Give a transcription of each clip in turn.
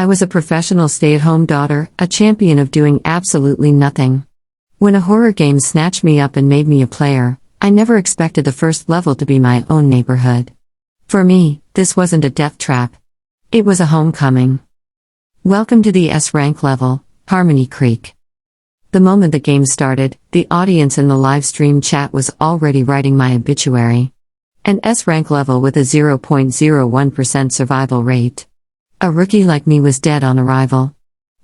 I was a professional stay-at-home daughter, a champion of doing absolutely nothing. When a horror game snatched me up and made me a player, I never expected the first level to be my own neighborhood. For me, this wasn't a death trap. It was a homecoming. Welcome to the S-rank level, HarmonyCreek. The moment the game started, the audience in the live stream chat was already writing my obituary. An S-rank level with a 0.01% survival rate. A rookie like me was dead on arrival.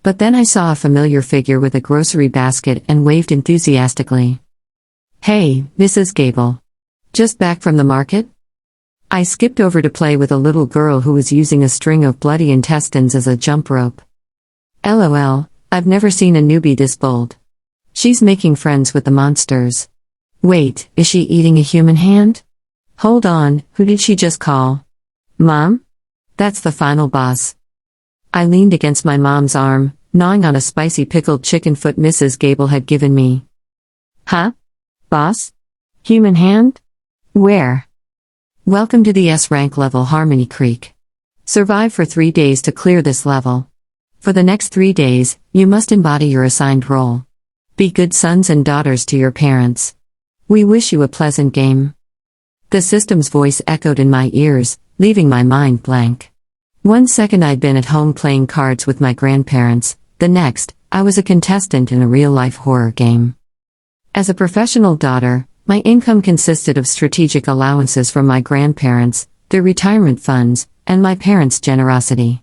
But then I saw a familiar figure with a grocery basket and waved enthusiastically. "Hey, Mrs. Gable. Just back from the market?" I skipped over to play with a little girl who was using a string of bloody intestines as a jump rope. LOL, I've never seen a newbie this bold. She's making friends with the monsters. Wait, is she eating a human hand? Hold on, who did she just call? Mom? That's the final boss. I leaned against my mom's arm, gnawing on a spicy pickled chicken foot Mrs. Gable had given me. Huh? Boss? Human hand? Where? Welcome to the S-rank level HarmonyCreek. Survive for 3 days to clear this level. For the next 3 days, you must embody your assigned role. Be good sons and daughters to your parents. We wish you a pleasant game. The system's voice echoed in my ears, leaving my mind blank. 1 second I'd been at home playing cards with my grandparents, the next, I was a contestant in a real-life horror game. As a professional daughter, my income consisted of strategic allowances from my grandparents, their retirement funds, and my parents' generosity.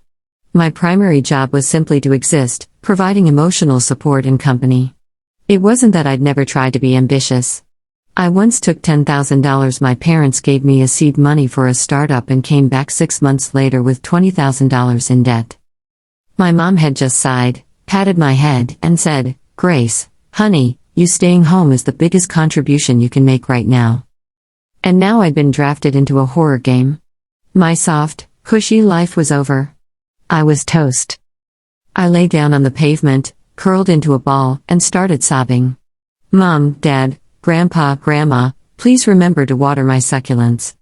My primary job was simply to exist, providing emotional support and company. It wasn't that I'd never tried to be ambitious. I once took $10,000 my parents gave me as seed money for a startup and came back 6 months later with $20,000 in debt. My mom had just sighed, patted my head, and said, "Grace, honey, you staying home is the biggest contribution you can make right now." And now I'd been drafted into a horror game. My soft, cushy life was over. I was toast. I lay down on the pavement, curled into a ball, and started sobbing. Mom, Dad, Grandpa, Grandma, please remember to water my succulents.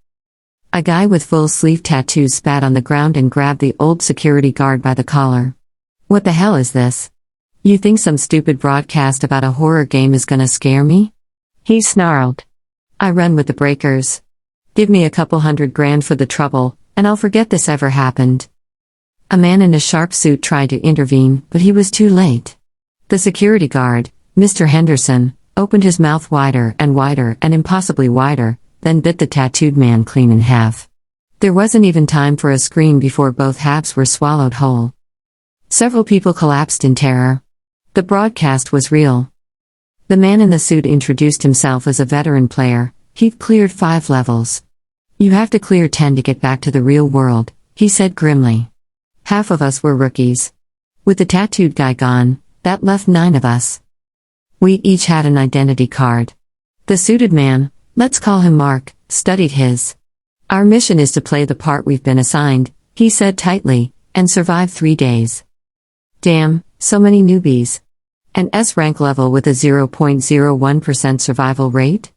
A guy with full sleeve tattoos spat on the ground and grabbed the old security guard by the collar. What the hell is this? You think some stupid broadcast about a horror game is gonna scare me? He snarled. I run with the breakers. Give me a couple $100,000 for the trouble, and I'll forget this ever happened. A man in a sharp suit tried to intervene, but he was too late. The security guard, Mr. Henderson, opened his mouth wider and impossibly wider, then bit the tattooed man clean in half. There wasn't even time for a scream before both halves were swallowed whole. Several people collapsed in terror. The broadcast was real. The man in the suit introduced himself as a veteran player. He'd cleared 5 levels. You have to clear 10 to get back to the real world, he said grimly. Half of us were rookies. With the tattooed guy gone, that left 9 of us. We each had an identity card. The suited man, let's call him Mark, studied his. Our mission is to play the part we've been assigned, he said tightly, and survive 3 days. Damn, so many newbies. An S-rank level with a 0.01% survival rate?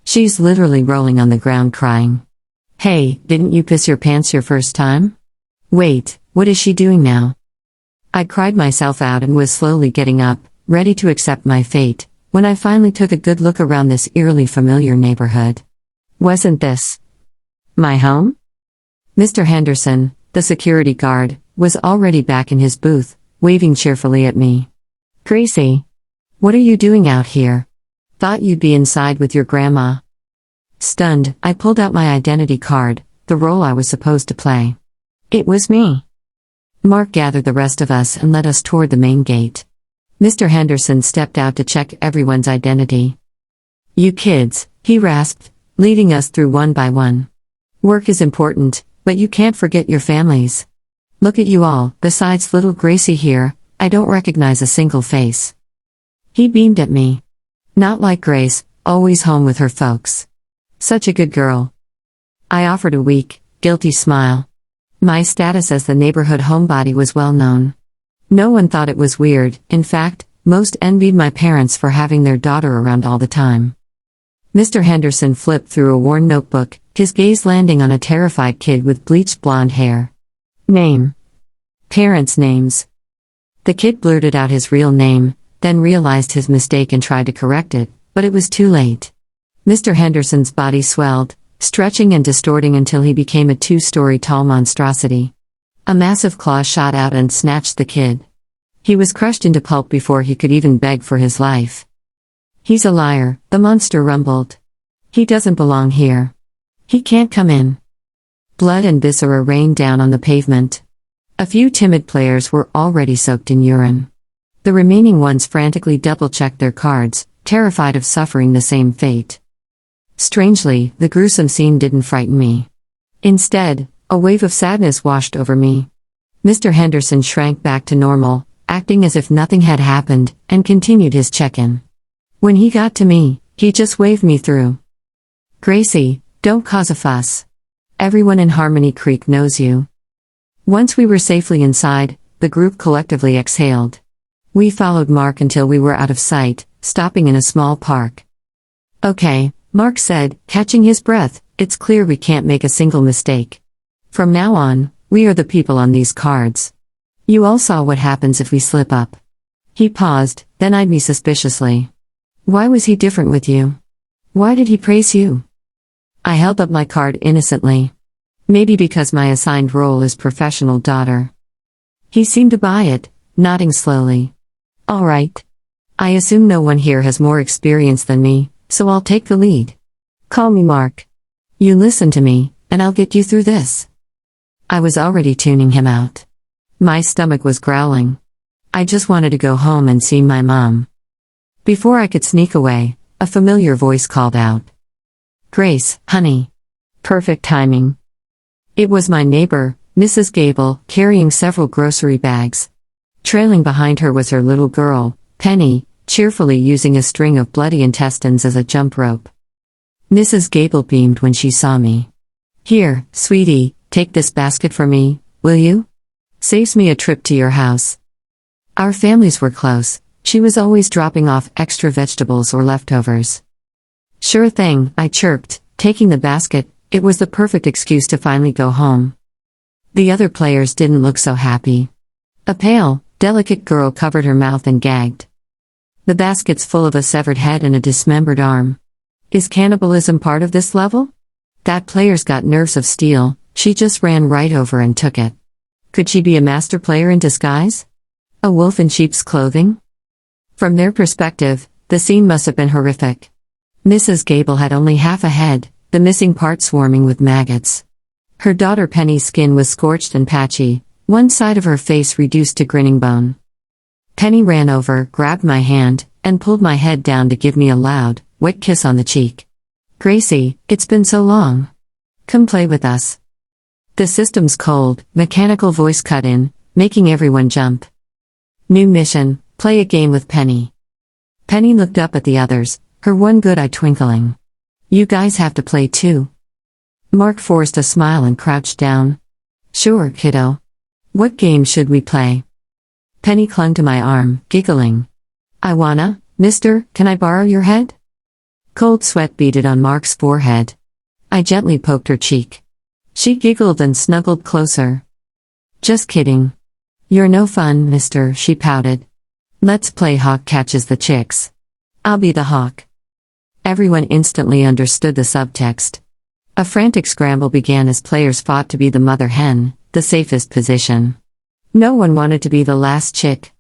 She's literally rolling on the ground crying. Hey, didn't you piss your pants your first time? Wait, what is she doing now? I cried myself out and was slowly getting up, ready to accept my fate, when I finally took a good look around this eerily familiar neighborhood. Wasn't this my home? Mr. Henderson, the security guard, was already back in his booth, waving cheerfully at me. Gracie, what are you doing out here? Thought you'd be inside with your grandma. Stunned, I pulled out my identity card, the role I was supposed to play. It was me. Mark gathered the rest of us and led us toward the main gate. Mr. Henderson stepped out to check everyone's identity. You kids, he rasped, leading us through one by one. Work is important, but you can't forget your families. Look at you all, besides little Gracie here, I don't recognize a single face. He beamed at me. Not like Grace, always home with her folks. Such a good girl. I offered a weak, guilty smile. My status as the neighborhood homebody was well known. No one thought it was weird, in fact, most envied my parents for having their daughter around all the time. Mr. Henderson flipped through a worn notebook, his gaze landing on a terrified kid with bleached blonde hair. Name. Parents' names. The kid blurted out his real name, then realized his mistake and tried to correct it, but it was too late. Mr. Henderson's body swelled, stretching and distorting until he became a 2-story tall monstrosity. A massive claw shot out and snatched the kid. He was crushed into pulp before he could even beg for his life. "He's a liar," the monster rumbled. "He doesn't belong here. He can't come in." Blood and viscera rained down on the pavement. A few timid players were already soaked in urine. The remaining ones frantically double-checked their cards, terrified of suffering the same fate. Strangely, the gruesome scene didn't frighten me. Instead, a wave of sadness washed over me. Mr. Henderson shrank back to normal, acting as if nothing had happened, and continued his check-in. When he got to me, he just waved me through. "Gracie, don't cause a fuss. Everyone in HarmonyCreek knows you." Once we were safely inside, the group collectively exhaled. We followed Mark until we were out of sight, stopping in a small park. "Okay," Mark said, catching his breath, "it's clear we can't make a single mistake. From now on, we are the people on these cards. You all saw what happens if we slip up." He paused, then eyed me suspiciously. "Why was he different with you? Why did he praise you?" I held up my card innocently. "Maybe because my assigned role is professional daughter." He seemed to buy it, nodding slowly. "All right. I assume no one here has more experience than me, so I'll take the lead. Call me Mark. You listen to me, and I'll get you through this." I was already tuning him out. My stomach was growling. I just wanted to go home and see my mom. Before I could sneak away, a familiar voice called out. "Grace, honey." Perfect timing. It was my neighbor, Mrs. Gable, carrying several grocery bags. Trailing behind her was her little girl, Penny, cheerfully using a string of bloody intestines as a jump rope. Mrs. Gable beamed when she saw me. "Here, sweetie, take this basket for me, will you? Saves me a trip to your house." Our families were close. She was always dropping off extra vegetables or leftovers. "Sure thing," I chirped, taking the basket. It was the perfect excuse to finally go home. The other players didn't look so happy. A pale, delicate girl covered her mouth and gagged. The basket's full of a severed head and a dismembered arm. Is cannibalism part of this level? That player's got nerves of steel. She just ran right over and took it. Could she be a master player in disguise? A wolf in sheep's clothing? From their perspective, the scene must have been horrific. Mrs. Gable had only half a head, the missing part swarming with maggots. Her daughter Penny's skin was scorched and patchy, one side of her face reduced to grinning bone. Penny ran over, grabbed my hand, and pulled my head down to give me a loud, wet kiss on the cheek. "Gracie, it's been so long. Come play with us." The system's cold, mechanical voice cut in, making everyone jump. New mission, play a game with Penny. Penny looked up at the others, her one good eye twinkling. "You guys have to play too." Mark forced a smile and crouched down. "Sure, kiddo. What game should we play?" Penny clung to my arm, giggling. "I wanna, mister, can I borrow your head?" Cold sweat beaded on Mark's forehead. I gently poked her cheek. She giggled and snuggled closer. "Just kidding. You're no fun, mister," she pouted. "Let's play hawk catches the chicks. I'll be the hawk." Everyone instantly understood the subtext. A frantic scramble began as players fought to be the mother hen, the safest position. No one wanted to be the last chick.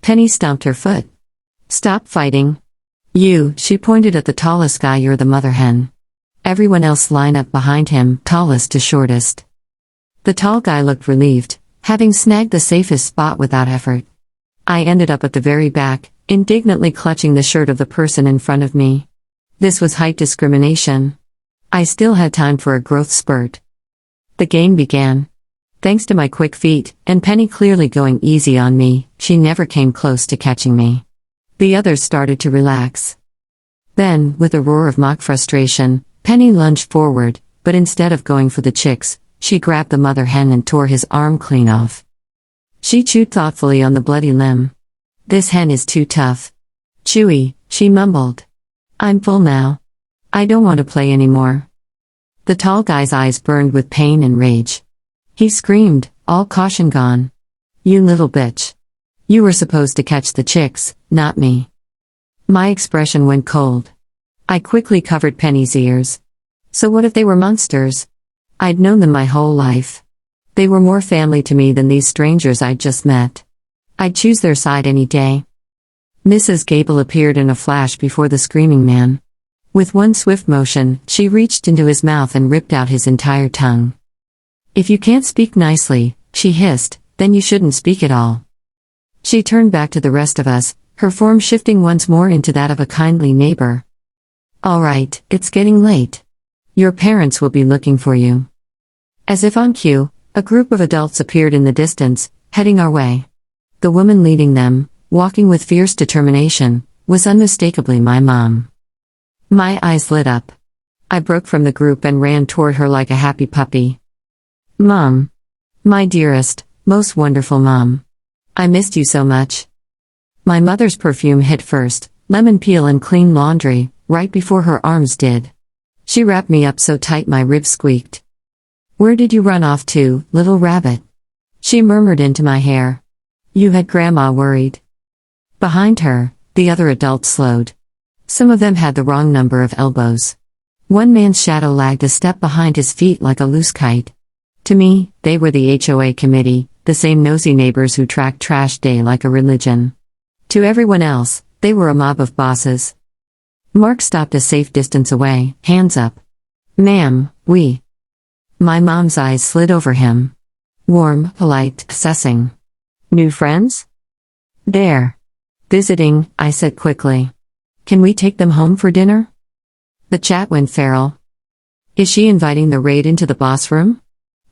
Penny stomped her foot. "Stop fighting. You," she pointed at the tallest guy, "you're the mother hen. Everyone else line up behind him, tallest to shortest." The tall guy looked relieved, having snagged the safest spot without effort. I ended up at the very back, indignantly clutching the shirt of the person in front of me. This was height discrimination. I still had time for a growth spurt. The game began. Thanks to my quick feet, and Penny clearly going easy on me, she never came close to catching me. The others started to relax. Then, with a roar of mock frustration, Penny lunged forward, but instead of going for the chicks, she grabbed the mother hen and tore his arm clean off. She chewed thoughtfully on the bloody limb. "This hen is too tough. Chewy," she mumbled. "I'm full now. I don't want to play anymore." The tall guy's eyes burned with pain and rage. He screamed, all caution gone. You little bitch. You were supposed to catch the chicks, not me. My expression went cold. I quickly covered Penny's ears. So what if they were monsters? I'd known them my whole life. They were more family to me than these strangers I'd just met. I'd choose their side any day. Mrs. Gable appeared in a flash before the screaming man. With one swift motion, she reached into his mouth and ripped out his entire tongue. If you can't speak nicely, she hissed, then you shouldn't speak at all. She turned back to the rest of us, her form shifting once more into that of a kindly neighbor. All right, it's getting late. Your parents will be looking for you. As if on cue, a group of adults appeared in the distance, heading our way. The woman leading them, walking with fierce determination, was unmistakably my mom. My eyes lit up. I broke from the group and ran toward her like a happy puppy. Mom. My dearest, most wonderful mom. I missed you so much. My mother's perfume hit first, lemon peel and clean laundry, right before her arms did. She wrapped me up so tight my ribs squeaked. Where did you run off to, little rabbit? She murmured into my hair. You had Grandma worried. Behind her, the other adults slowed. Some of them had the wrong number of elbows. One man's shadow lagged a step behind his feet like a loose kite. To me, they were the HOA committee, the same nosy neighbors who tracked trash day like a religion. To everyone else, they were a mob of bosses. Mark stopped a safe distance away, hands up. Ma'am, we. My mom's eyes slid over him. Warm, polite, assessing. New friends? There. Visiting, I said quickly. Can we take them home for dinner? The chat went feral. Is she inviting the raid into the boss room?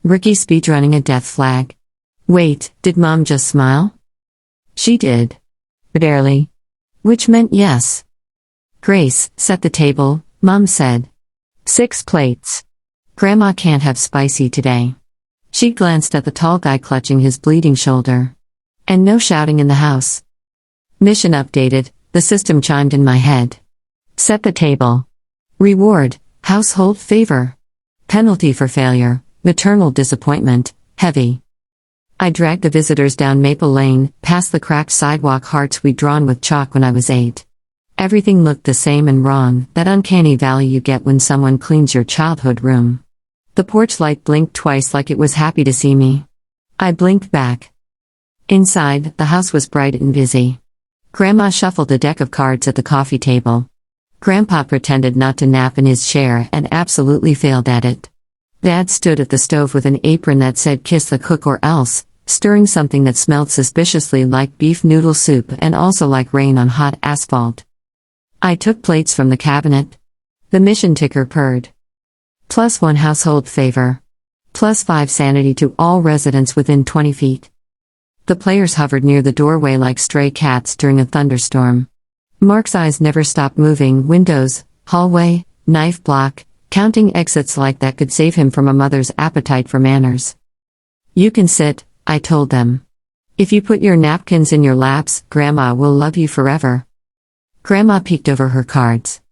Ricky speedrunning a death flag. Wait, did Mom just smile? She did. Barely. Which meant yes. Grace, set the table, Mom said. 6 plates. Grandma can't have spicy today. She glanced at the tall guy clutching his bleeding shoulder. And no shouting in the house. Mission updated, the system chimed in my head. Set the table. Reward, household favor. Penalty for failure, maternal disappointment, heavy. I dragged the visitors down Maple Lane, past the cracked sidewalk hearts we'd drawn with chalk when I was 8. Everything looked the same and wrong, that uncanny valley you get when someone cleans your childhood room. The porch light blinked twice like it was happy to see me. I blinked back. Inside, the house was bright and busy. Grandma shuffled a deck of cards at the coffee table. Grandpa pretended not to nap in his chair and absolutely failed at it. Dad stood at the stove with an apron that said kiss the cook or else, stirring something that smelled suspiciously like beef noodle soup and also like rain on hot asphalt. I took plates from the cabinet. The mission ticker purred. +1 household favor. +5 sanity to all residents within 20 feet. The players hovered near the doorway like stray cats during a thunderstorm. Mark's eyes never stopped moving, windows, hallway, knife block, counting exits like that could save him from a mother's appetite for manners. You can sit, I told them. If you put your napkins in your laps, Grandma will love you forever. Grandma peeked over her cards.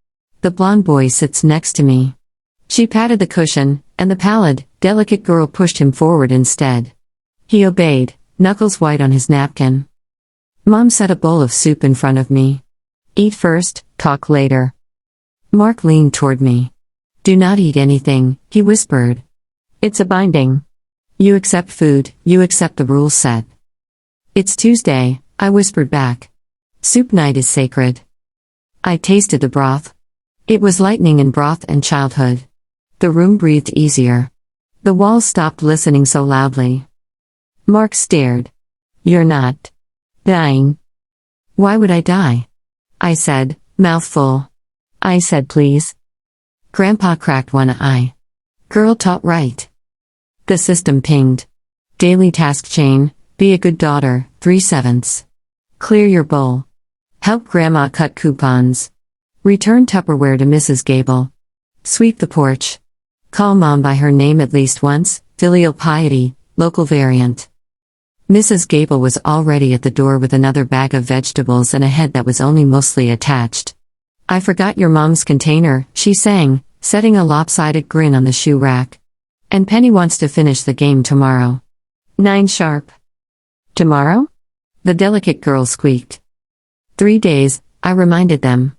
The blonde boy sits next to me. She patted the cushion, and the pallid, delicate girl pushed him forward instead. He obeyed, knuckles white on his napkin. Mom set a bowl of soup in front of me. Eat first, talk later. Mark leaned toward me. Do not eat anything, he whispered. It's a binding. You accept food, you accept the rules set. It's Tuesday, I whispered back. Soup night is sacred. I tasted the broth. It was lightning in broth and childhood. The room breathed easier. The walls stopped listening so loudly. Mark stared. You're not dying. Why would I die? I said, mouth full. I said please. Grandpa cracked one eye. Girl taught right. The system pinged. Daily task chain, be a good daughter, 3/7. Clear your bowl. Help Grandma cut coupons. Return Tupperware to Mrs. Gable. Sweep the porch. Call Mom by her name at least once, filial piety, local variant. Mrs. Gable was already at the door with another bag of vegetables and a head that was only mostly attached. I forgot your mom's container, she sang, setting a lopsided grin on the shoe rack. And Penny wants to finish the game tomorrow. 9 sharp. Tomorrow? The delicate girl squeaked. 3 days, I reminded them.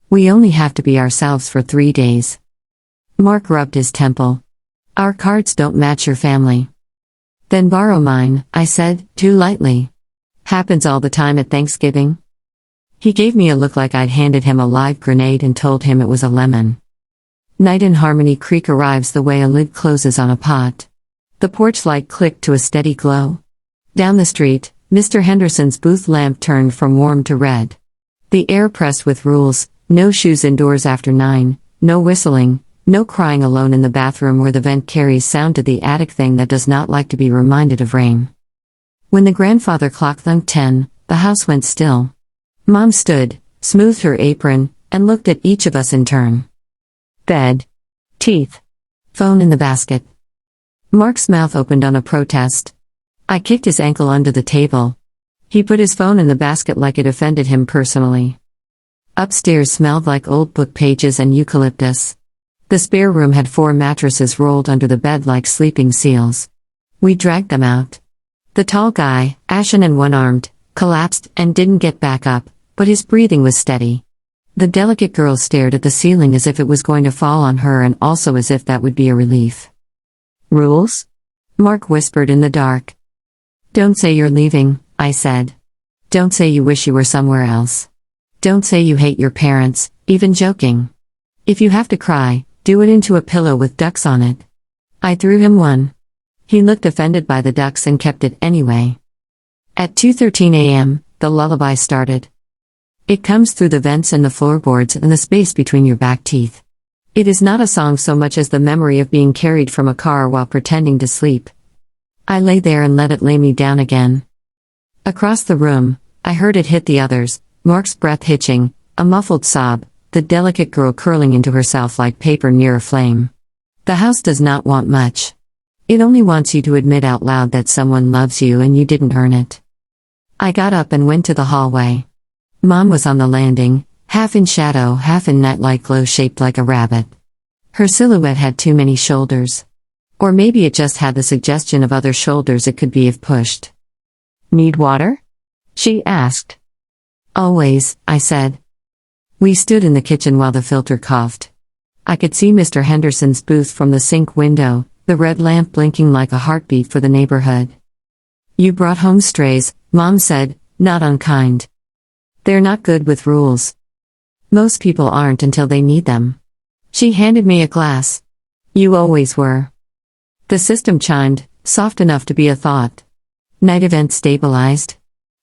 We only have to be ourselves for 3 days. Mark rubbed his temple. Our cards don't match your family. Then borrow mine, I said, too lightly. Happens all the time at Thanksgiving. He gave me a look like I'd handed him a live grenade and told him it was a lemon. Night in HarmonyCreek arrives the way a lid closes on a pot. The porch light clicked to a steady glow. Down the street, Mr. Henderson's booth lamp turned from warm to red. The air pressed with rules: no shoes indoors after 9, no whistling, no crying alone in the bathroom where the vent carries sound to the attic thing that does not like to be reminded of rain. When the grandfather clock thunked 10, the house went still. Mom stood, smoothed her apron, and looked at each of us in turn. Bed. Teeth. Phone in the basket. Mark's mouth opened on a protest. I kicked his ankle under the table. He put his phone in the basket like it offended him personally. Upstairs smelled like old book pages and eucalyptus. The spare room had 4 mattresses rolled under the bed like sleeping seals. We dragged them out. The tall guy, ashen and one-armed, collapsed and didn't get back up, but his breathing was steady. The delicate girl stared at the ceiling as if it was going to fall on her and also as if that would be a relief. Rules? Mark whispered in the dark. Don't say you're leaving, I said. Don't say you wish you were somewhere else. Don't say you hate your parents, even joking. If you have to cry, do it into a pillow with ducks on it. I threw him one. He looked offended by the ducks and kept it anyway. At 2:13 a.m., the lullaby started. It comes through the vents and the floorboards and the space between your back teeth. It is not a song so much as the memory of being carried from a car while pretending to sleep. I lay there and let it lay me down again. Across the room, I heard it hit the others, Mark's breath hitching, a muffled sob, the delicate girl curling into herself like paper near a flame. The house does not want much. It only wants you to admit out loud that someone loves you and you didn't earn it. I got up and went to the hallway. Mom was on the landing, half in shadow, half in net-like glow shaped like a rabbit. Her silhouette had too many shoulders. Or maybe it just had the suggestion of other shoulders it could be if pushed. Need water? She asked. Always, I said. We stood in the kitchen while the filter coughed. I could see Mr. Henderson's booth from the sink window, the red lamp blinking like a heartbeat for the neighborhood. You brought home strays, Mom said, not unkind. They're not good with rules. Most people aren't until they need them. She handed me a glass. You always were. The system chimed, soft enough to be a thought. Night event stabilized.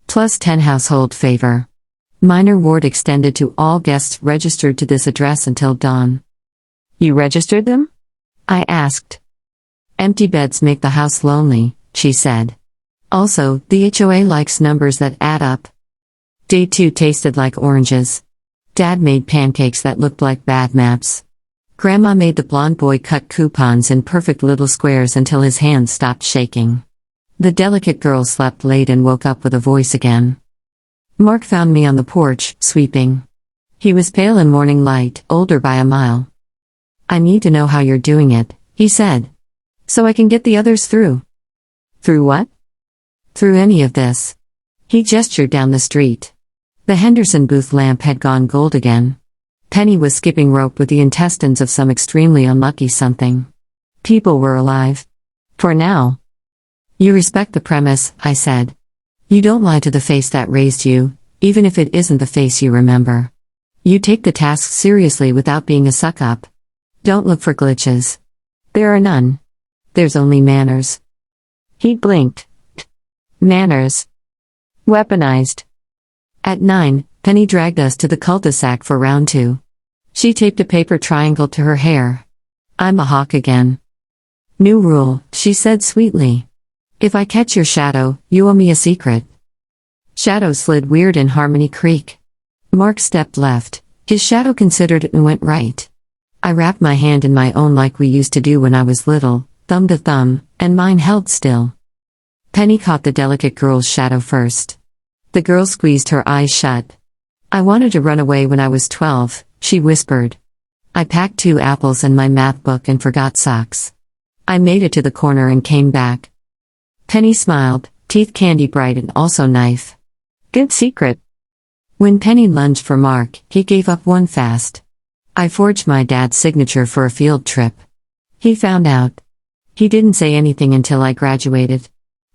+10 household favor. Minor ward extended to all guests registered to this address until dawn. You registered them? I asked. Empty beds make the house lonely, she said. Also, the HOA likes numbers that add up. Day 2 tasted like oranges. Dad made pancakes that looked like bad maps. Grandma made the blonde boy cut coupons in perfect little squares until his hands stopped shaking. The delicate girl slept late and woke up with a voice again. Mark found me on the porch, sweeping. He was pale in morning light, older by a mile. I need to know how you're doing it, he said. So I can get the others through. Through what? Through any of this. He gestured down the street. The Henderson booth lamp had gone gold again. Penny was skipping rope with the intestines of some extremely unlucky something. People were alive. For now. You respect the premise, I said. You don't lie to the face that raised you, even if it isn't the face you remember. You take the task seriously without being a suck-up. Don't look for glitches. There are none. There's only manners. He blinked. Manners. Weaponized. At 9, Penny dragged us to the cul-de-sac for round 2. She taped a paper triangle to her hair. I'm a hawk again. New rule, she said sweetly. If I catch your shadow, you owe me a secret. Shadow slid weird in HarmonyCreek. Mark stepped left, his shadow considered it and went right. I wrapped my hand in my own like we used to do when I was little, thumb to thumb, and mine held still. Penny caught the delicate girl's shadow first. The girl squeezed her eyes shut. I wanted to run away when I was 12, she whispered. I packed 2 apples and my math book and forgot socks. I made it to the corner and came back. Penny smiled, Teeth candy bright and also knife. Good secret. When Penny lunged for Mark, he gave up one fast. I forged my dad's signature for a field trip. He found out. He didn't say anything until I graduated.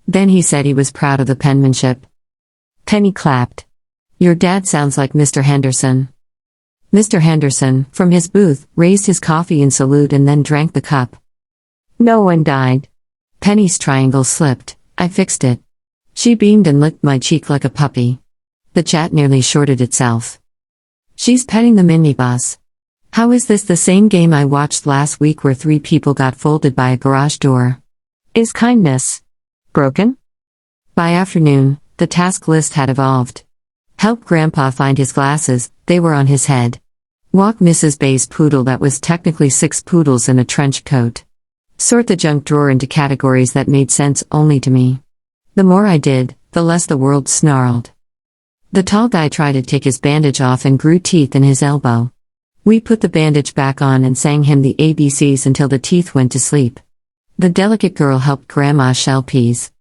Then he said he was proud of the penmanship. Penny clapped. Your dad sounds like Mr. Henderson. Mr. Henderson, from his booth, raised his coffee in salute and then drank the cup. No one died. Penny's triangle slipped. I fixed it. She beamed and licked my cheek like a puppy. The chat nearly shorted itself. She's petting the minibus. How is this the same game I watched last week where 3 people got folded by a garage door? Is kindness broken? By afternoon, the task list had evolved. Help Grandpa find his glasses, they were on his head. Walk Mrs. Bay's poodle that was technically 6 poodles in a trench coat. Sort the junk drawer into categories that made sense only to me. The more I did, the less the world snarled. The tall guy tried to take his bandage off and grew teeth in his elbow. We put the bandage back on and sang him the ABCs until the teeth went to sleep. The delicate girl helped Grandma shell peas.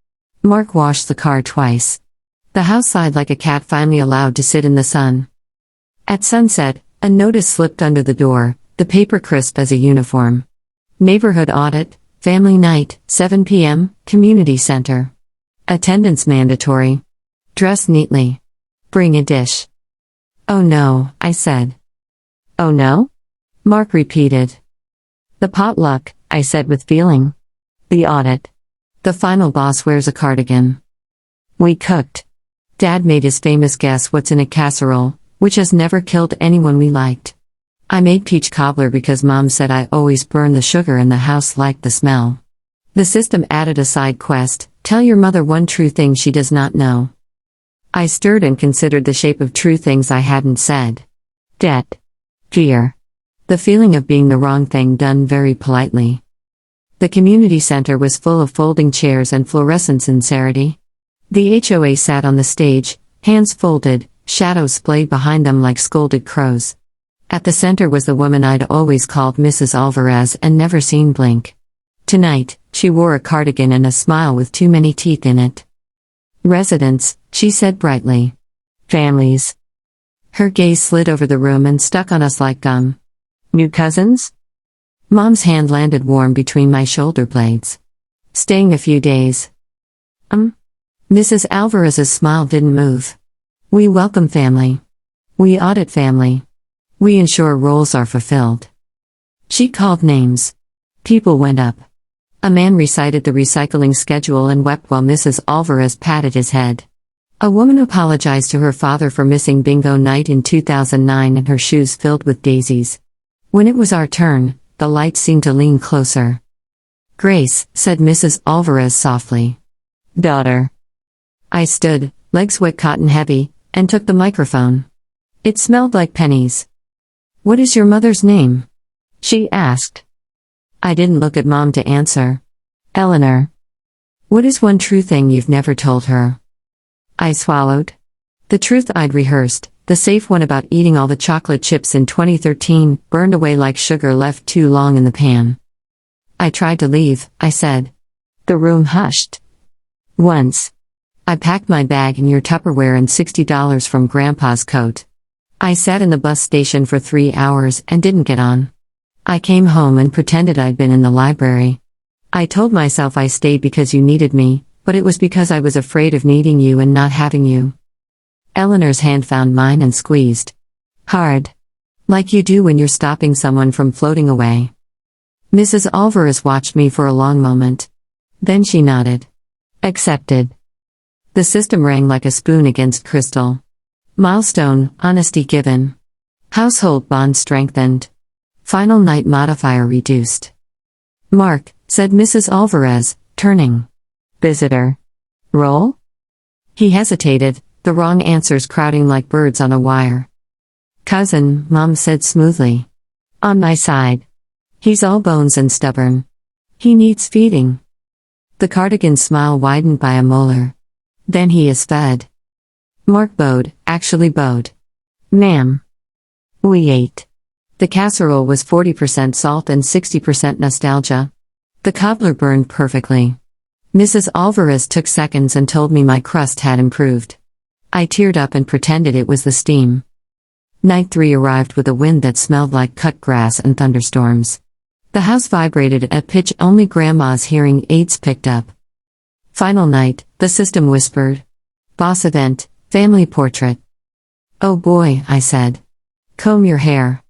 Mark washed the car twice. The house sighed like a cat finally allowed to sit in the sun. At sunset, a notice slipped under the door, the paper crisp as a uniform. Neighborhood audit, family night, 7 p.m., community center. Attendance mandatory. Dress neatly. Bring a dish. Oh no, I said. Oh no? Mark repeated. The potluck, I said with feeling. The audit. The final boss wears a cardigan. We cooked. Dad made his famous guess what's in a casserole, which has never killed anyone we liked. I made peach cobbler because Mom said I always burn the sugar and the house liked the smell. The system added a side quest, tell your mother one true thing she does not know. I stirred and considered the shape of true things I hadn't said. Debt. Fear. The feeling of being the wrong thing done very politely. The community center was full of folding chairs and fluorescent sincerity. The HOA sat on the stage, hands folded, shadows splayed behind them like scolded crows. At the center was the woman I'd always called Mrs. Alvarez and never seen blink. Tonight, she wore a cardigan and a smile with too many teeth in it. Residents, she said brightly. Families. Her gaze slid over the room and stuck on us like gum. New cousins? Mom's hand landed warm between my shoulder blades. Staying a few days. Mrs. Alvarez's smile didn't move. We welcome family. We audit family. We ensure roles are fulfilled. She called names. People went up. A man recited the recycling schedule and wept while Mrs. Alvarez patted his head. A woman apologized to her father for missing bingo night in 2009 and her shoes filled with daisies. When it was our turn, the lights seemed to lean closer. Grace, said Mrs. Alvarez softly. Daughter. I stood, legs wet cotton heavy, and took the microphone. It smelled like pennies. What is your mother's name? She asked. I didn't look at Mom to answer. Eleanor. What is one true thing you've never told her? I swallowed. The truth I'd rehearsed, the safe one about eating all the chocolate chips in 2013, burned away like sugar left too long in the pan. I tried to leave, I said. The room hushed. Once. I packed my bag in your Tupperware and $60 from Grandpa's coat. I sat in the bus station for 3 hours and didn't get on. I came home and pretended I'd been in the library. I told myself I stayed because you needed me, but it was because I was afraid of needing you and not having you. Eleanor's hand found mine and squeezed. Hard. Like you do when you're stopping someone from floating away. Mrs. Alvarez watched me for a long moment. Then she nodded. Accepted. The system rang like a spoon against crystal. Milestone, honesty given. Household bond strengthened. Final night modifier reduced. Mark, said Mrs. Alvarez, turning. Visitor. Roll? He hesitated, the wrong answers crowding like birds on a wire. Cousin, Mom said smoothly. On my side. He's all bones and stubborn. He needs feeding. The cardigan's smile widened by a molar. Then he is fed. Mark bowed, actually bowed. Ma'am. We ate. The casserole was 40% salt and 60% nostalgia. The cobbler burned perfectly. Mrs. Alvarez took seconds and told me my crust had improved. I teared up and pretended it was the steam. Night 3 arrived with a wind that smelled like cut grass and thunderstorms. The house vibrated at a pitch only Grandma's hearing aids picked up. Final night, the system whispered. Boss event, family portrait. Oh boy, I said. Comb your hair.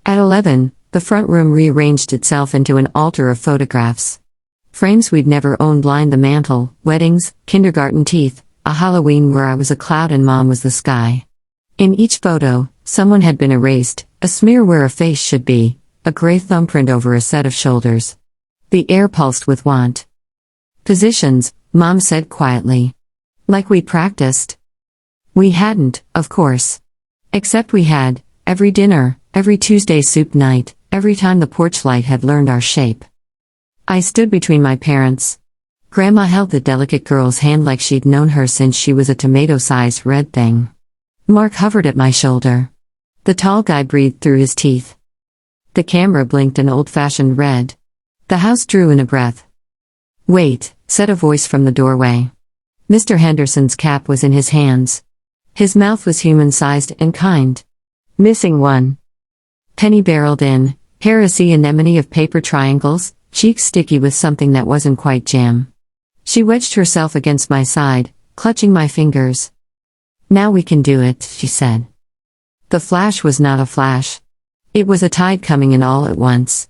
At 11, the front room rearranged itself into an altar of photographs. Frames we'd never owned lined the mantel: weddings, kindergarten teeth, a Halloween where I was a cloud and Mom was the sky. In each photo, someone had been erased, a smear where a face should be, a gray thumbprint over a set of shoulders. The air pulsed with want. Positions, Mom said quietly. Like we practiced. We hadn't, of course. Except we had, every dinner, every Tuesday soup night, every time the porch light had learned our shape. I stood between my parents. Grandma held the delicate girl's hand like she'd known her since she was a tomato-sized red thing. Mark hovered at my shoulder. The tall guy breathed through his teeth. The camera blinked an old-fashioned red. The house drew in a breath. Wait, said a voice from the doorway. Mr. Henderson's cap was in his hands. His mouth was human-sized and kind. Missing one. Penny barreled in, hair a sea anemone of paper triangles, cheeks sticky with something that wasn't quite jam. She wedged herself against my side, clutching my fingers. Now we can do it, she said. The flash was not a flash. It was a tide coming in all at once.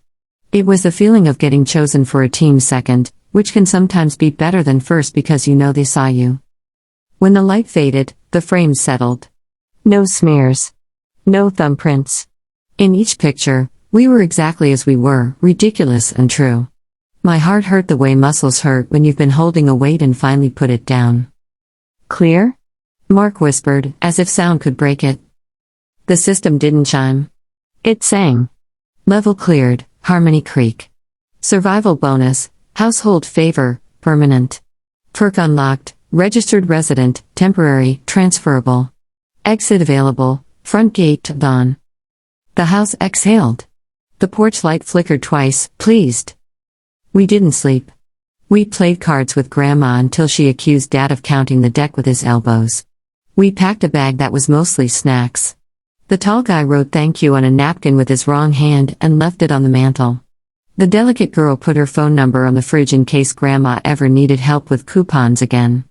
It was the feeling of getting chosen for a team second, which can sometimes be better than first because you know they saw you. When the light faded, the frame settled. No smears. No thumbprints. In each picture, we were exactly as we were, ridiculous and true. My heart hurt the way muscles hurt when you've been holding a weight and finally put it down. Clear? Mark whispered, as if sound could break it. The system didn't chime. It sang. Level cleared, HarmonyCreek. Survival bonus, household favor, permanent. Perk unlocked, registered resident, temporary, transferable. Exit available, front gate to dawn. The house exhaled. The porch light flickered twice, pleased. We didn't sleep. We played cards with Grandma until she accused Dad of counting the deck with his elbows. We packed a bag that was mostly snacks. The tall guy wrote thank you on a napkin with his wrong hand and left it on the mantel. The delicate girl put her phone number on the fridge in case Grandma ever needed help with coupons again.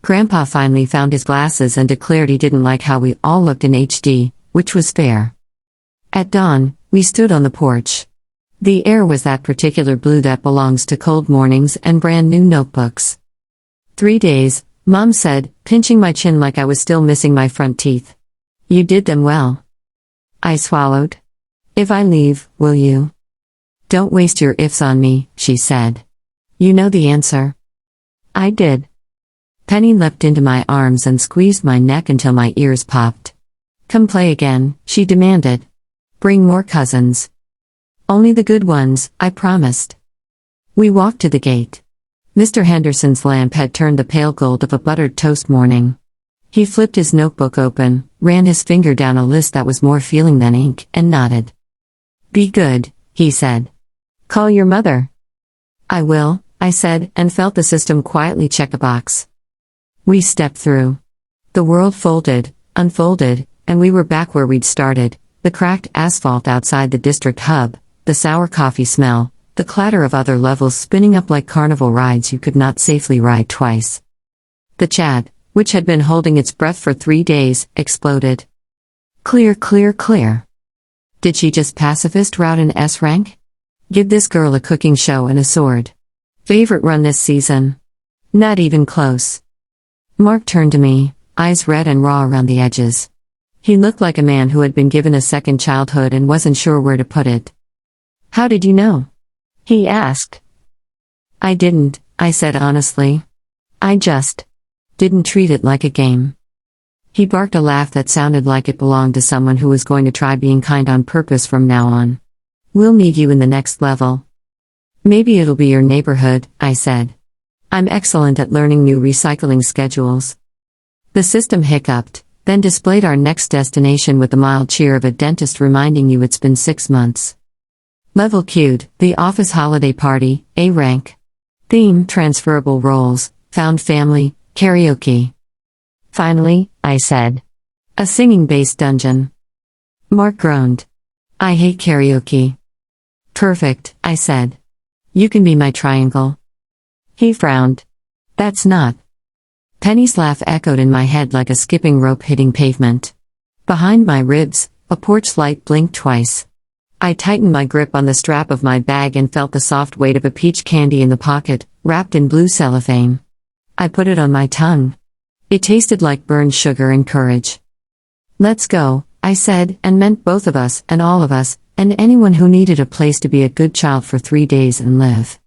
Grandpa finally found his glasses and declared he didn't like how we all looked in HD, which was fair. At dawn, we stood on the porch. The air was that particular blue that belongs to cold mornings and brand new notebooks. 3 days, Mom said, pinching my chin like I was still missing my front teeth. You did them well. I swallowed. If I leave, will you? Don't waste your ifs on me, she said. You know the answer. I did. Penny leapt into my arms and squeezed my neck until my ears popped. Come play again, she demanded. Bring more cousins. Only the good ones, I promised. We walked to the gate. Mr. Henderson's lamp had turned the pale gold of a buttered toast morning. He flipped his notebook open, ran his finger down a list that was more feeling than ink, and nodded. Be good, he said. Call your mother. I will, I said, and felt the system quietly check a box. We stepped through. The world folded, unfolded, and we were back where we'd started. The cracked asphalt outside the district hub, the sour coffee smell, the clatter of other levels spinning up like carnival rides you could not safely ride twice. The Chad, which had been holding its breath for 3 days, exploded. Clear, clear, clear. Did she just pacifist route an S rank? Give this girl a cooking show and a sword. Favorite run this season? Not even close. Mark turned to me, eyes red and raw around the edges. He looked like a man who had been given a second childhood and wasn't sure where to put it. How did you know? He asked. I didn't, I said honestly. I just didn't treat it like a game. He barked a laugh that sounded like it belonged to someone who was going to try being kind on purpose from now on. We'll need you in the next level. Maybe it'll be your neighborhood, I said. I'm excellent at learning new recycling schedules. The system hiccuped, then displayed our next destination with the mild cheer of a dentist reminding you it's been 6 months. Level queued, the office holiday party, A rank. Theme, transferable roles, found family, karaoke. Finally, I said. A singing-based dungeon. Mark groaned. I hate karaoke. Perfect, I said. You can be my triangle. He frowned. That's not. Penny's laugh echoed in my head like a skipping rope hitting pavement. Behind my ribs, a porch light blinked twice. I tightened my grip on the strap of my bag and felt the soft weight of a peach candy in the pocket, wrapped in blue cellophane. I put it on my tongue. It tasted like burned sugar and courage. Let's go, I said, and meant both of us, and all of us, and anyone who needed a place to be a good child for 3 days and live.